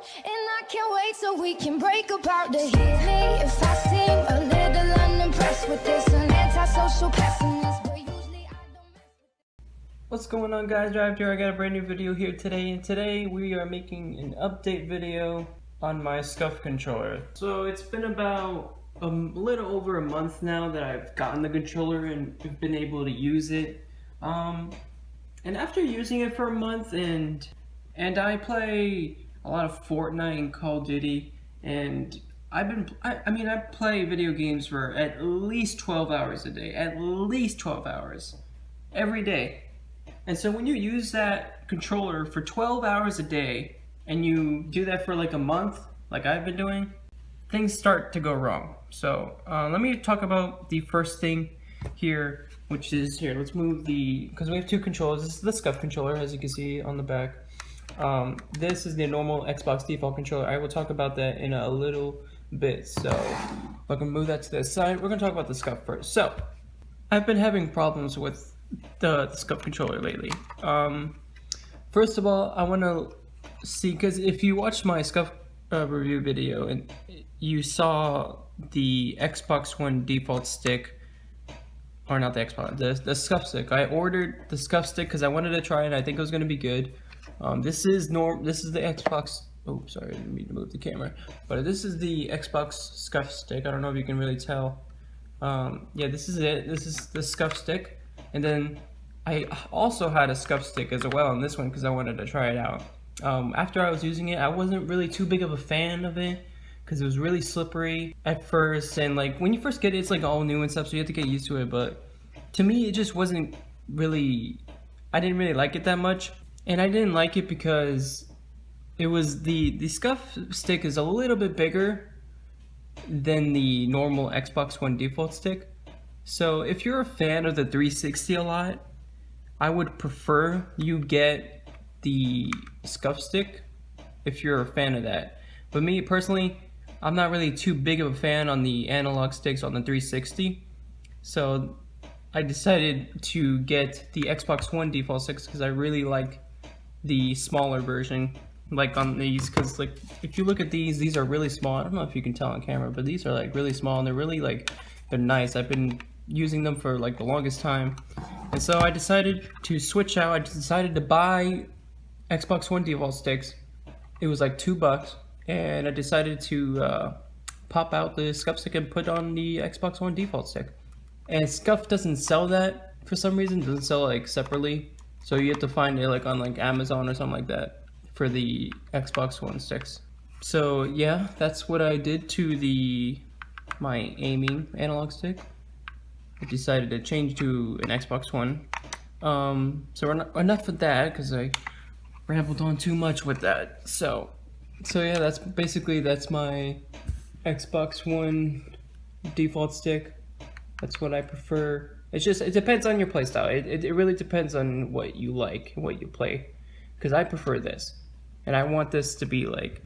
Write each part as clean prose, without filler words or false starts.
And I can't wait so we can break apart to hit me if I seem a little unimpressed with this, an antisocial pessimist, but usually I don't mess with. What's going on, guys? Drive here. I got a brand new video here today, and today we are making an update video on my Scuf controller. So it's been about a little over a month now that I've gotten the controller and have been able to use it. And after using it for a month, and I play a lot of Fortnite and Call of Duty, and I play video games for at least 12 hours a day, at least 12 hours every day. And so when you use that controller for 12 hours a day and you do that for like a month, like I've been doing, things start to go wrong. So let me talk about the first thing here, which is here. Let's move because we have two controllers. This is the Scuf controller, as you can see on the back. This is the normal Xbox default controller. I will talk about that in a little bit. So we're gonna move that to the side. We're gonna talk about the Scuf first. So I've been having problems with the Scuf controller lately. First of all, I want to see, because if you watched my Scuf review video and you saw the Xbox One default stick, or not the Xbox, the Scuf stick. I ordered the Scuf stick because I wanted to try it. I think it was going to be good. This is the Xbox. Oh, sorry, I didn't mean to move the camera. But this is the Xbox Scuf stick. I don't know if you can really tell. Yeah, this is it. This is the Scuf stick. And then I also had a Scuf stick as well on this one because I wanted to try it out. After I was using it, I wasn't really too big of a fan of it because it was really slippery at first, and like when you first get it, it's like all new and stuff, so you have to get used to it. But to me, it just wasn't really, I didn't really like it that much. And I didn't like it because it was the Scuf stick is a little bit bigger than the normal Xbox One default stick. So if you're a fan of the 360 a lot, I would prefer you get the Scuf stick if you're a fan of that. But me personally, I'm not really too big of a fan on the analog sticks on the 360. So I decided to get the Xbox One default sticks because I really like the smaller version, like on these, because like if you look at these are really small. I don't know if you can tell on camera, but these are like really small and they're really like, they're nice. I've been using them for like the longest time. And so I decided to switch out. I decided to buy Xbox One default sticks. It was like $2, and I decided to pop out the Scuf stick and put on the Xbox One default stick. And Scuf doesn't sell that for some reason. It doesn't sell like separately, so you have to find it like on like Amazon or something like that for the Xbox One sticks. So yeah, that's what I did to my aiming analog stick. I decided to change to an Xbox One. So enough of that, because I rambled on too much with that. So yeah, that's my Xbox One default stick. That's what I prefer. It's just, it depends on your playstyle. It really depends on what you like and what you play. Because I prefer this, and I want this to be like,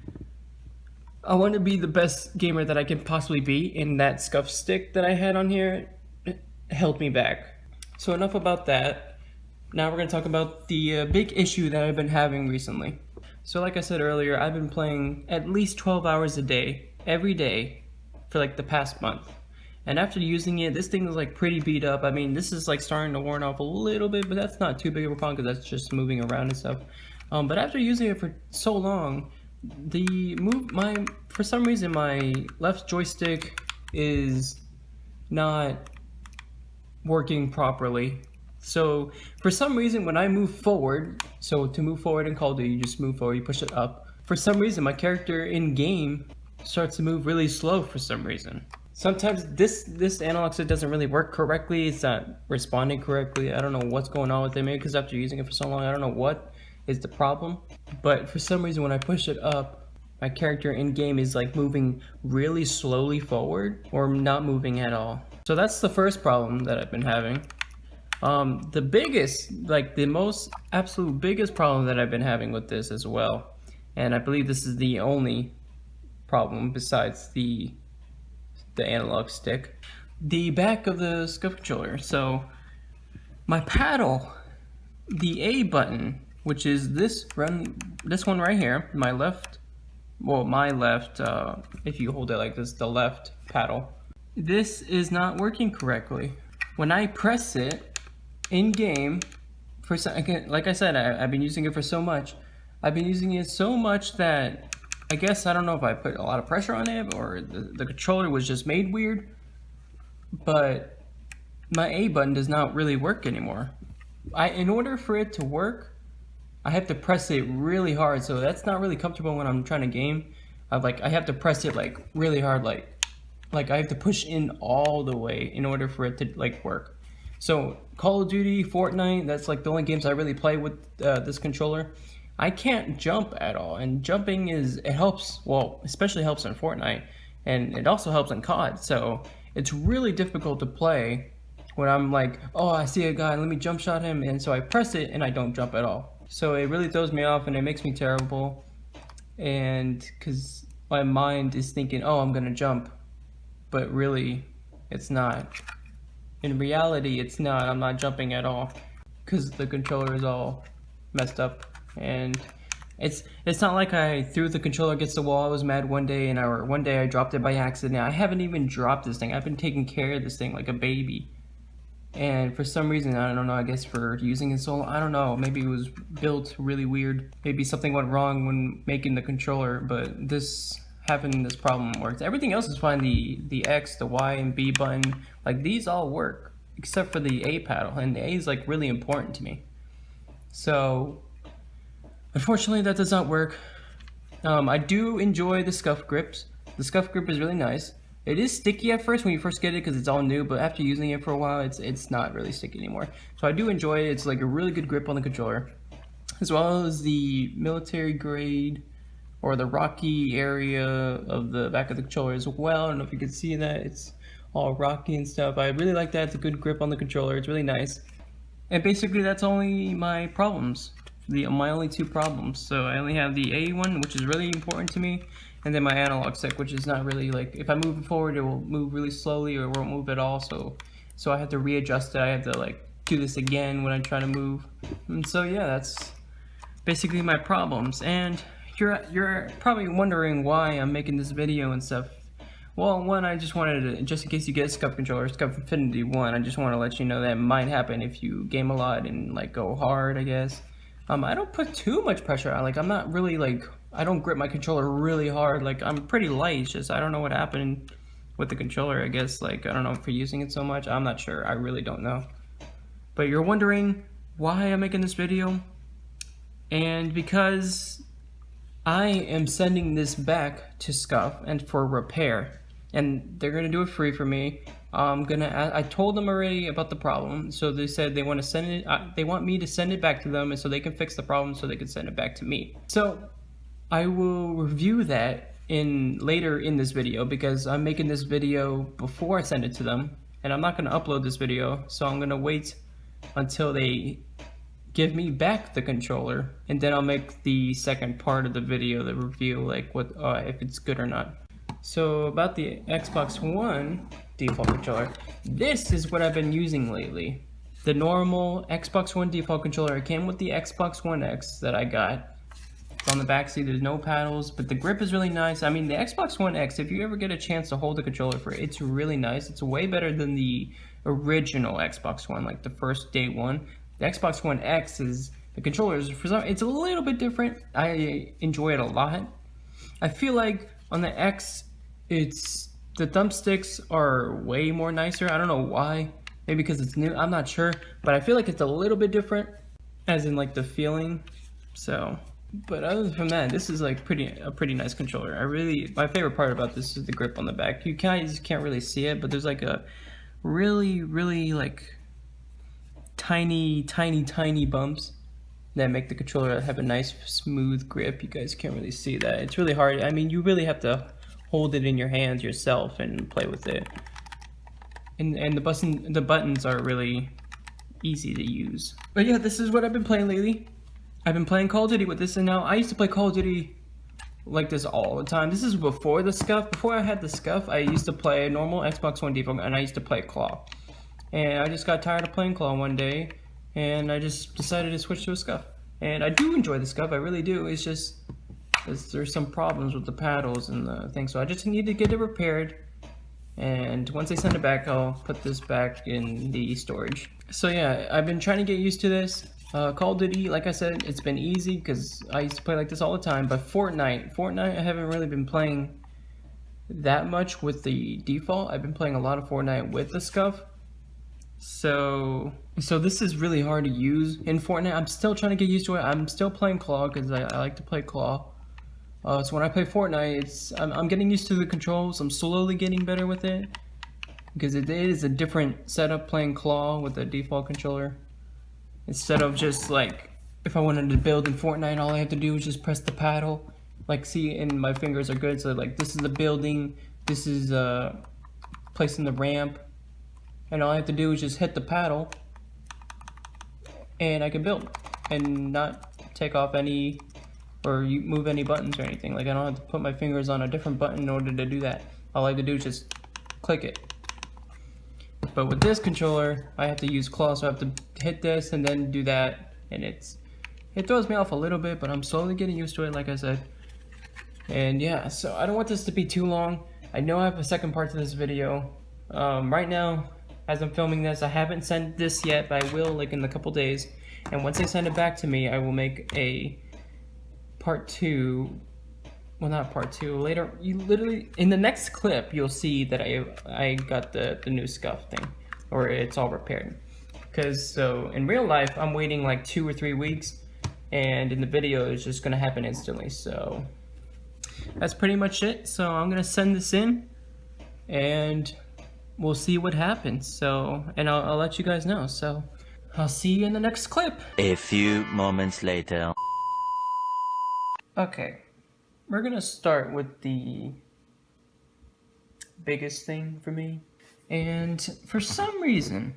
I want to be the best gamer that I can possibly be, and that Scuf stick that I had on here held me back. So enough about that. Now we're going to talk about the big issue that I've been having recently. So like I said earlier, I've been playing at least 12 hours a day, every day, for like the past month. And after using it, this thing is like pretty beat up. I mean, this is like starting to worn off a little bit, but that's not too big of a problem because that's just moving around and stuff. But after using it for so long, for some reason my left joystick is not working properly. So for some reason, when I move forward, so to move forward in Call of Duty, you just move forward, you push it up. For some reason, my character in game starts to move really slow for some reason. Sometimes this analog stick doesn't really work correctly. It's not responding correctly. I don't know what's going on with it. Maybe because after using it for so long, I don't know what is the problem. But for some reason, when I push it up, my character in game is like moving really slowly forward or not moving at all. So that's the first problem that I've been having. The biggest, like the most absolute biggest problem that I've been having with this as well, and I believe this is the only problem besides the analog stick, the back of the Scuf controller. So my paddle, the A button, which is this one right here, my left well, my left, if you hold it like this, the left paddle, this is not working correctly. When I press it in game, again, like I said, I've been using it for so much. I've been using it so much that I guess, I don't know if I put a lot of pressure on it or the controller was just made weird, but my A button does not really work anymore. In order for it to work, I have to press it really hard, so that's not really comfortable when I'm trying to game. I have to press it like really hard, like I have to push in all the way in order for it to like work. So Call of Duty, Fortnite, that's like the only games I really play with this controller. I can't jump at all, and jumping it helps, well, especially helps in Fortnite, and it also helps in COD, so it's really difficult to play when I'm like, oh, I see a guy, let me jump shot him, and so I press it and I don't jump at all. So it really throws me off and it makes me terrible, and because my mind is thinking, oh, I'm gonna jump, but really it's not. In reality, it's not. I'm not jumping at all because the controller is all messed up, and it's not like I threw the controller against the wall. I was mad one day and one day I dropped it by accident. I haven't even dropped this thing. I've been taking care of this thing like a baby, and for some reason, I don't know, I guess for using it so long, I don't know, maybe it was built really weird. Maybe something went wrong when making the controller, but having this problem works. Everything else is fine. The X, the Y, and B button, like these all work except for the A paddle, and the A is like really important to me. So unfortunately that does not work. I do enjoy the Scuf grips. The Scuf grip is really nice. It is sticky at first when you first get it because it's all new, but after using it for a while, it's not really sticky anymore. So I do enjoy it. It's like a really good grip on the controller, as well as the military grade or the rocky area of the back of the controller as well. I don't know if you can see that. It's all rocky and stuff. I really like that. It's a good grip on the controller. It's really nice. And basically that's only my problems. My only two problems. So I only have the A one, which is really important to me, and then my analog stick, which is not really, like, if I move it forward, it will move really slowly or it won't move at all. So I have to readjust it. I have to like do this again when I try to move. And so yeah, that's basically my problems. And you're probably wondering why I'm making this video and stuff. Well, one, I just wanted to, just in case you get a Scuf controller, Scuf Infinity 1, I just want to let you know that might happen if you game a lot and like go hard, I guess. I don't put too much pressure on, like I'm not really like, I don't grip my controller really hard, like I'm pretty light. It's just I don't know what happened with the controller, I guess, like I don't know for using it so much, I'm not sure, I really don't know. But you're wondering why I'm making this video, and because I am sending this back to Scuf and for repair, and they're gonna do it free for me. I told them already about the problem, so they said they want to send it. They want me to send it back to them, and so they can fix the problem, so they can send it back to me. So I will review that later in this video, because I'm making this video before I send it to them, and I'm not gonna upload this video, so I'm gonna wait until they give me back the controller, and then I'll make the second part of the video, the review, like what if it's good or not. So about the Xbox One default controller, this is what I've been using lately. The normal Xbox One default controller. It came with the Xbox One X that I got. It's on the back seat, there's no paddles, but the grip is really nice. I mean, the Xbox One X, if you ever get a chance to hold the controller for it, it's really nice. It's way better than the original Xbox One, like the first day one. The Xbox One X the controllers, it's a little bit different. I enjoy it a lot. I feel like on the X, the thumbsticks are way more nicer. I don't know why. Maybe because it's new, I'm not sure. But I feel like it's a little bit different, as in like the feeling. So, but other than that, this is like a pretty nice controller. My favorite part about this is the grip on the back. You just can't really see it, but there's like a really like tiny bumps that make the controller have a nice smooth grip. You guys can't really see that. It's really hard. I mean, you really have to hold it in your hands yourself and play with it. And the buttons are really easy to use. But yeah, this is what I've been playing lately. I've been playing Call of Duty with this, and now I used to play Call of Duty like this all the time. This is before the Scuf. Before I had the Scuf, I used to play normal Xbox One default, and I used to play Claw. And I just got tired of playing Claw one day, and I just decided to switch to a Scuf. And I do enjoy the Scuf, I really do. It's just There's some problems with the paddles and the thing, so I just need to get it repaired. And once I send it back, I'll put this back in the storage. So yeah, I've been trying to get used to this. Call of Duty, like I said, it's been easy because I used to play like this all the time. But Fortnite, I haven't really been playing that much with the default. I've been playing a lot of Fortnite with the Scuf. So this is really hard to use in Fortnite. I'm still trying to get used to it. I'm still playing Claw because I like to play Claw. So when I play Fortnite, I'm getting used to the controls. I'm slowly getting better with it because it is a different setup playing Claw with the default controller. Instead of just like, if I wanted to build in Fortnite, all I have to do is just press the paddle. Like, see, and my fingers are good. So like, this is the building, this is placing the ramp, and all I have to do is just hit the paddle, and I can build, and not take off any, or move any buttons or anything. Like, I don't have to put my fingers on a different button in order to do that. All I have to do is just click it. But with this controller, I have to use claw, so I have to hit this and then do that, and it throws me off a little bit, but I'm slowly getting used to it, like I said. And yeah, so I don't want this to be too long. I know I have a second part to this video. Right now, as I'm filming this, I haven't sent this yet, but I will like in a couple days. And once they send it back to me, I will make a part 2. Well, not part 2. Later, you literally in the next clip, you'll see that I got the new Scuf thing, or it's all repaired. Because so in real life, I'm waiting like 2 or 3 weeks, and in the video, it's just gonna happen instantly. So that's pretty much it. So I'm gonna send this in, and we'll see what happens. So, and I'll let you guys know. So I'll see you in the next clip. A few moments later. Okay, we're gonna start with the biggest thing for me. And for some reason,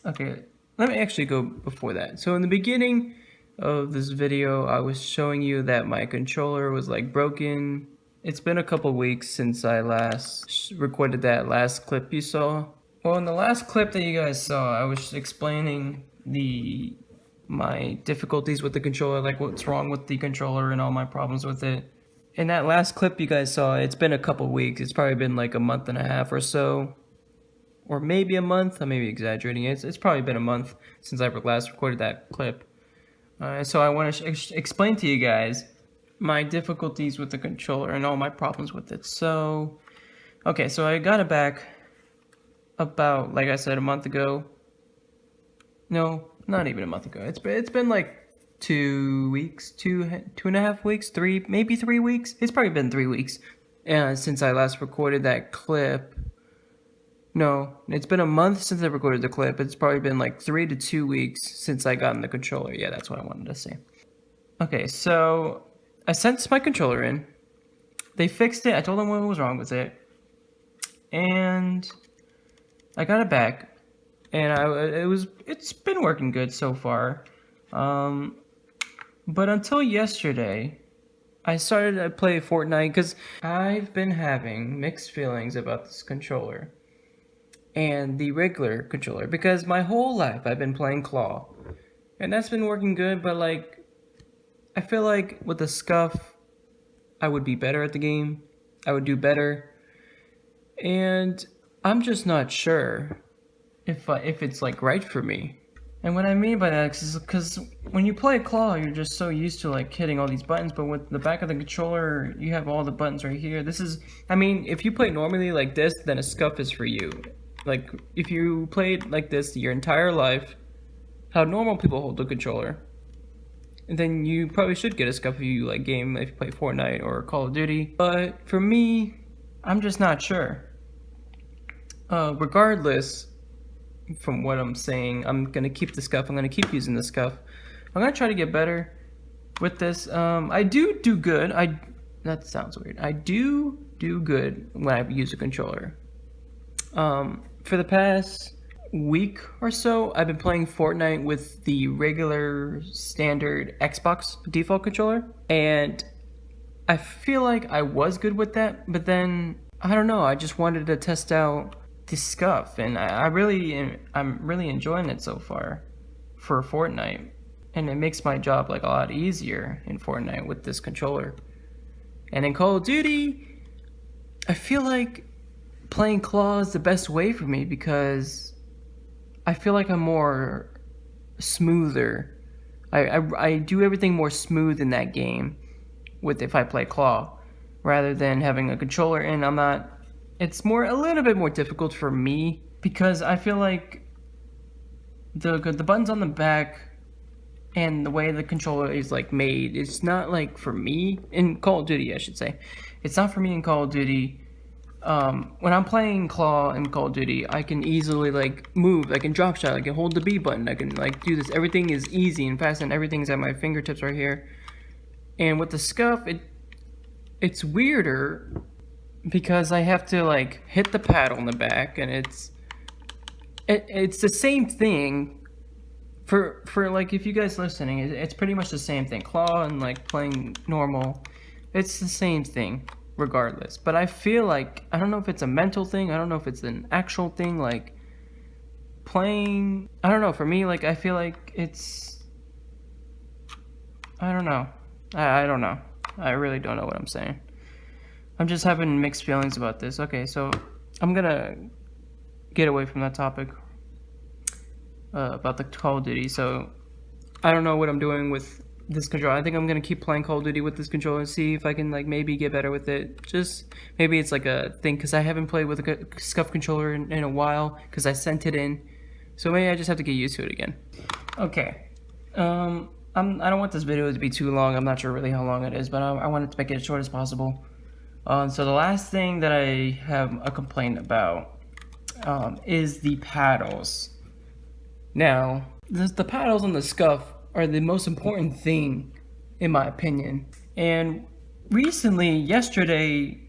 okay, let me actually go before that. So in the beginning of this video, I was showing you that my controller was like broken. It's been a couple weeks since I last recorded that last clip you saw. Well, in the last clip that you guys saw, I was explaining my difficulties with the controller, like what's wrong with the controller and all my problems with it. In that last clip you guys saw, it's been a couple weeks. It's probably been like a month and a half or so. Or maybe a month. I may be exaggerating. It's probably been a month since I last recorded that clip. So I want to explain to you guys my difficulties with the controller and all my problems with it. So, okay, so I got it back about, like I said, a month ago. No, not even a month ago. It's been like 2 weeks, 2.5 weeks, 3, maybe 3 weeks. It's probably been 3 weeks since I last recorded that clip. No, it's been a month since I recorded the clip. It's probably been like 3 to 2 weeks since I got in the controller. Yeah, that's what I wanted to say. Okay, so I sent my controller in. They fixed it. I told them what was wrong with it. And I got it back. And it's been working good so far. But until yesterday, I started to play Fortnite because I've been having mixed feelings about this controller and the regular controller, because my whole life I've been playing Claw, and that's been working good. But like, I feel like with the Scuf, I would be better at the game. I would do better, and I'm just not sure if it's like right for me. And what I mean by that is because when you play Claw, you're just so used to like hitting all these buttons, but with the back of the controller, you have all the buttons right here. This is, I mean, if you play normally like this, then a Scuf is for you. Like, if you played like this your entire life, how normal people hold the controller, and then you probably should get a Scuf if you like game, if you play Fortnite or Call of Duty. But for me, I'm just not sure. Regardless, from what I'm saying, I'm gonna keep the Scuf. I'm gonna keep using the Scuf. I'm gonna try to get better with this. I do good. That sounds weird. I do good when I use a controller. For the past week or so, I've been playing Fortnite with the regular standard Xbox default controller, and I feel like I was good with that, but then I don't know, I just wanted to test out the Scuf, and I'm really enjoying it so far for Fortnite, and it makes my job like a lot easier in Fortnite with this controller. And in Call of Duty, I feel like playing claw is the best way for me because I feel like I'm more smoother. I do everything more smooth in that game with if I play claw rather than having a controller, and I'm not. It's a little bit more difficult for me because I feel like the buttons on the back and the way the controller is like made, it's not like for me in Call of Duty, I should say. It's not for me in Call of Duty. When I'm playing claw in Call of Duty, I can easily like move, I can drop shot, I can hold the B button, I can like do this. Everything is easy and fast, and everything's at my fingertips right here. And with the Scuf, it's weirder because I have to like hit the paddle in the back, and it's the same thing for like, if you guys listening, it's pretty much the same thing. Claw and like playing normal, it's the same thing regardless. But I feel like, I don't know if it's a mental thing, I don't know if it's an actual thing, like playing, I don't know, for me, like I feel like it's, I don't know. I don't know. I really don't know what I'm saying. I'm just having mixed feelings about this. Okay, so I'm gonna get away from that topic about the Call of Duty. So I don't know what I'm doing with this controller. I think I'm gonna keep playing Call of Duty with this controller and see if I can like maybe get better with it. Just maybe it's like a thing because I haven't played with a Scuf controller in a while because I sent it in. So maybe I just have to get used to it again. Okay. I don't want this video to be too long. I'm not sure really how long it is, but I wanted to make it as short as possible. So the last thing that I have a complaint about is the paddles. Now, the paddles on the Scuf are the most important thing, in my opinion. And recently, yesterday,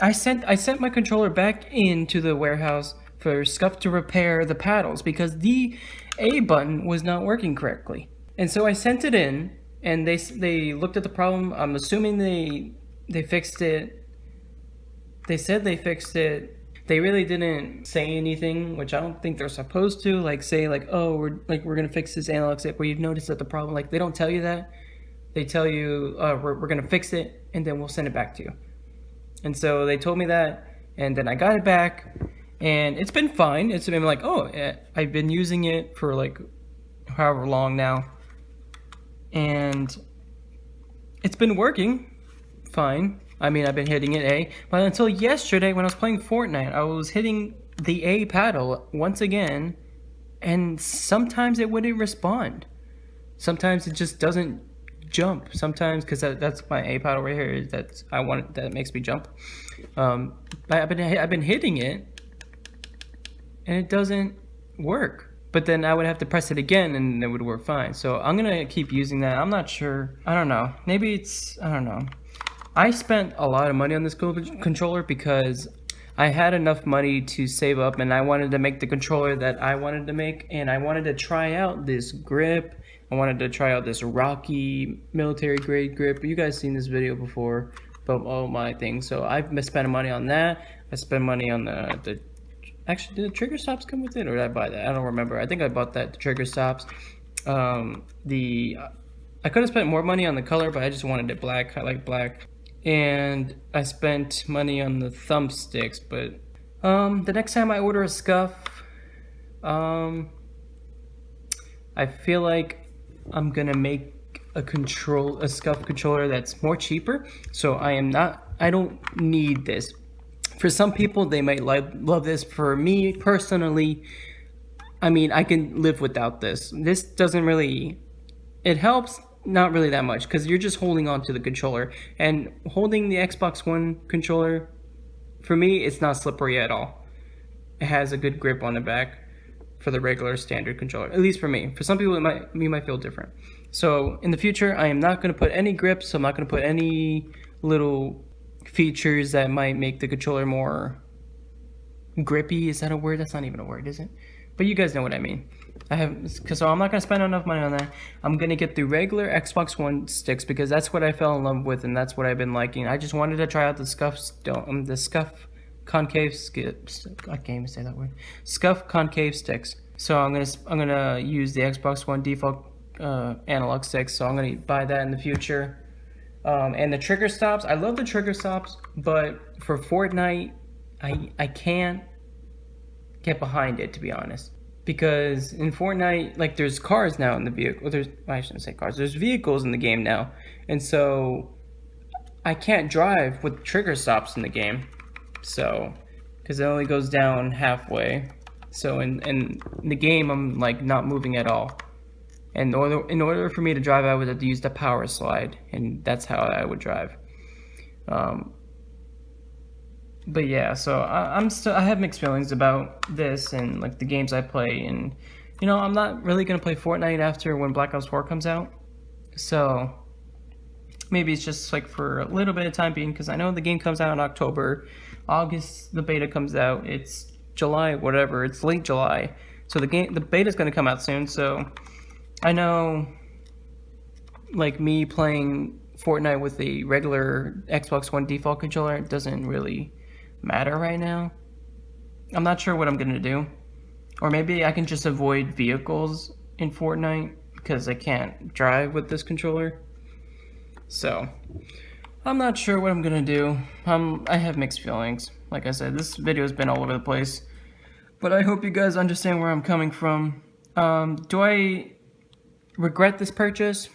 I sent my controller back into the warehouse for Scuf to repair the paddles because the A button was not working correctly. And so I sent it in, and they looked at the problem. I'm assuming they fixed it. They said they fixed it. They really didn't say anything, which I don't think they're supposed to. Like say like, oh, we're gonna fix this analog stick where you've noticed that the problem. Like they don't tell you that. They tell you we're gonna fix it, and then we'll send it back to you. And so they told me that, and then I got it back, and it's been fine. It's been like, oh, I've been using it for like however long now, and it's been working fine. I mean, I've been hitting it A, but until yesterday when I was playing Fortnite, I was hitting the A paddle once again, and sometimes it wouldn't respond. Sometimes it just doesn't jump. Sometimes, because that's my A paddle right here, that makes me jump. I've been hitting it, and it doesn't work. But then I would have to press it again, and it would work fine. So I'm gonna keep using that. I'm not sure. I don't know. Maybe it's, I don't know. I spent a lot of money on this controller because I had enough money to save up, and I wanted to make the controller that I wanted to make, and I wanted to try out this grip. I wanted to try out this Rocky military grade grip. You guys seen this video before about all my things. So I've spent money on that. I spent money on the actually, did the trigger stops come with it, or did I buy that? I don't remember. I think I bought that, the trigger stops. I could have spent more money on the color, but I just wanted it black. I like black. And I spent money on the thumbsticks, but the next time I order a Scuf, I feel like I'm gonna make a Scuf controller that's more cheaper. So I don't need this. For some people, they might love this. For me personally, I mean, I can live without this. This doesn't really, it helps. Not really that much, because you're just holding on to the controller, and holding the Xbox One controller, for me, it's not slippery at all. It has a good grip on the back for the regular standard controller, at least for me. For some people, you might feel different. So in the future, I am not going to put any grips. I'm not going to put any little features that might make the controller more grippy. Is that a word? That's not even a word, is it? But you guys know what I mean. So I'm not going to spend enough money on that. I'm going to get the regular Xbox One sticks because that's what I fell in love with, and that's what I've been liking. I just wanted to try out the Scuf concave I can't even say that word. Scuf concave sticks. So I'm gonna use the Xbox One default analog sticks. So I'm gonna buy that in the future. And the trigger stops, I love the trigger stops, but for Fortnite, I can't get behind it, to be honest. Because in Fortnite, like, there's cars now in the vehicle. I shouldn't say cars. There's vehicles in the game now, and so I can't drive with trigger stops in the game. So, because it only goes down halfway. So in the game, I'm like not moving at all. And in order for me to drive, I would have to use the power slide, and that's how I would drive. But yeah, so I have mixed feelings about this and like the games I play, and you know, I'm not really gonna play Fortnite after when Black Ops 4 comes out. So maybe it's just like for a little bit of time being, because I know the game comes out in October, August the beta comes out, it's July, whatever, it's late July. So the beta's gonna come out soon. So I know, like, me playing Fortnite with a regular Xbox One default controller doesn't really matter right now. I'm not sure what I'm gonna do, or maybe I can just avoid vehicles in Fortnite because I can't drive with this controller. So I'm not sure what I'm gonna do. I have mixed feelings. Like I said, this video has been all over the place, but I hope you guys understand where I'm coming from. Do I regret this purchase?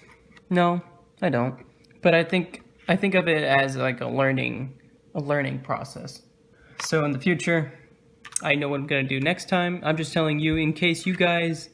No, I don't. But I think of it as like a learning process. So in the future, I know what I'm gonna do next time. I'm just telling you in case you guys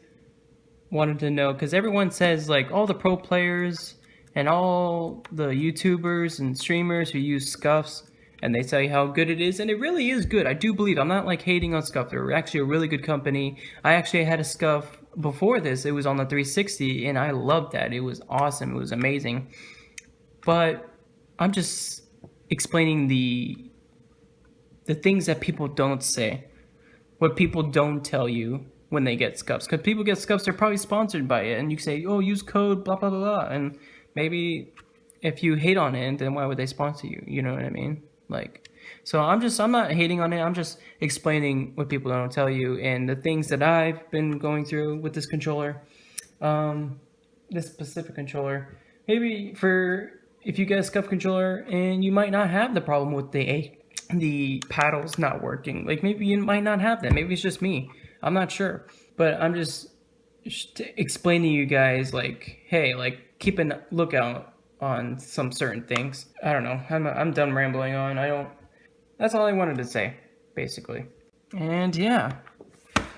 wanted to know, because everyone says like all the pro players and all the YouTubers and streamers who use Scufs, and they say how good it is, and it really is good. I do believe. I'm not like hating on Scuf. They're actually a really good company. I actually had a Scuf before this. It was on the 360, and I loved that. It was awesome. It was amazing. But I'm just explaining the things that people don't say, what people don't tell you when they get Scufs. Because people get Scufs, they're probably sponsored by it, and you say, oh, use code blah blah blah blah, and maybe if you hate on it, then why would they sponsor you? You know what I mean? Like, so I'm not hating on it. I'm just explaining what people don't tell you and the things that I've been going through with this controller, this specific controller. Maybe if you get a Scuf controller and you might not have the problem with the paddles not working. Like, maybe you might not have that. Maybe it's just me. I'm not sure. But I'm just explaining to you guys, like, hey, like, keep a lookout on some certain things. I don't know. I'm done rambling on. That's all I wanted to say, basically. And yeah.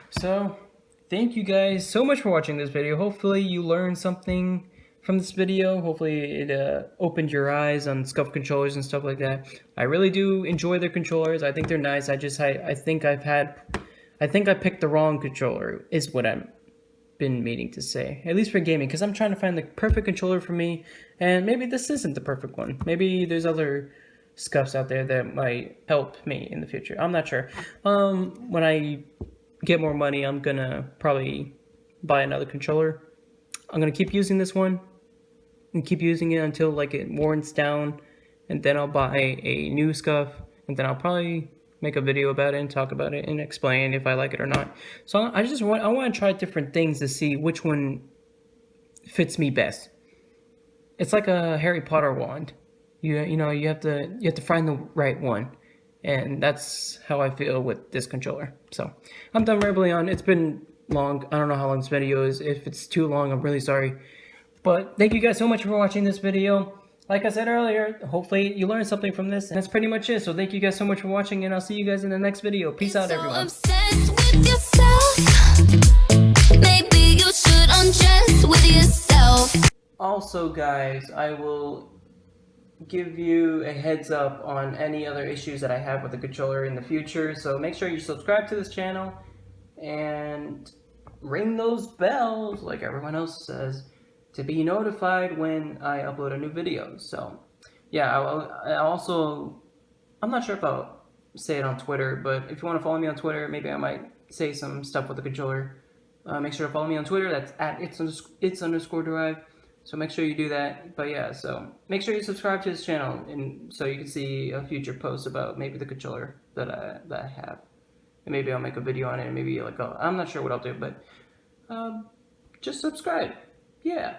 So, thank you guys so much for watching this video. Hopefully you learned something from this video. Hopefully it opened your eyes on Scuf controllers and stuff like that. I really do enjoy their controllers. I think they're nice. I think I picked the wrong controller is what I'm been meaning to say, at least for gaming, because I'm trying to find the perfect controller for me, and maybe this isn't the perfect one. Maybe there's other Scufs out there that might help me in the future. I'm not sure. When I get more money, I'm gonna probably buy another controller. I'm gonna keep using this one and keep using it until like it warrants down, and then I'll buy a new Scuf, and then I'll probably make a video about it and talk about it and explain if I like it or not. So I want to try different things to see which one fits me best. It's like a Harry Potter wand. You have to find the right one, and that's how I feel with this controller. So I'm done rambling on. It's been long. I don't know how long this video is. If it's too long, I'm really sorry. But thank you guys so much for watching this video. Like I said earlier, hopefully you learned something from this, and that's pretty much it. So thank you guys so much for watching, and I'll see you guys in the next video. Peace out, everyone. Obsessed with yourself. Maybe you should undress with yourself. Also, guys, I will give you a heads up on any other issues that I have with the controller in the future. So make sure you subscribe to this channel and ring those bells like everyone else says, to be notified when I upload a new video. So yeah, I'm not sure if I'll say it on Twitter, but if you want to follow me on Twitter, maybe I might say some stuff with the controller. Make sure to follow me on Twitter. That's at its_derived. So make sure you do that. But yeah, so make sure you subscribe to this channel, and so you can see a future post about maybe the controller that I have, and maybe I'll make a video on it. Maybe like I'm not sure what I'll do, but just subscribe. Yeah.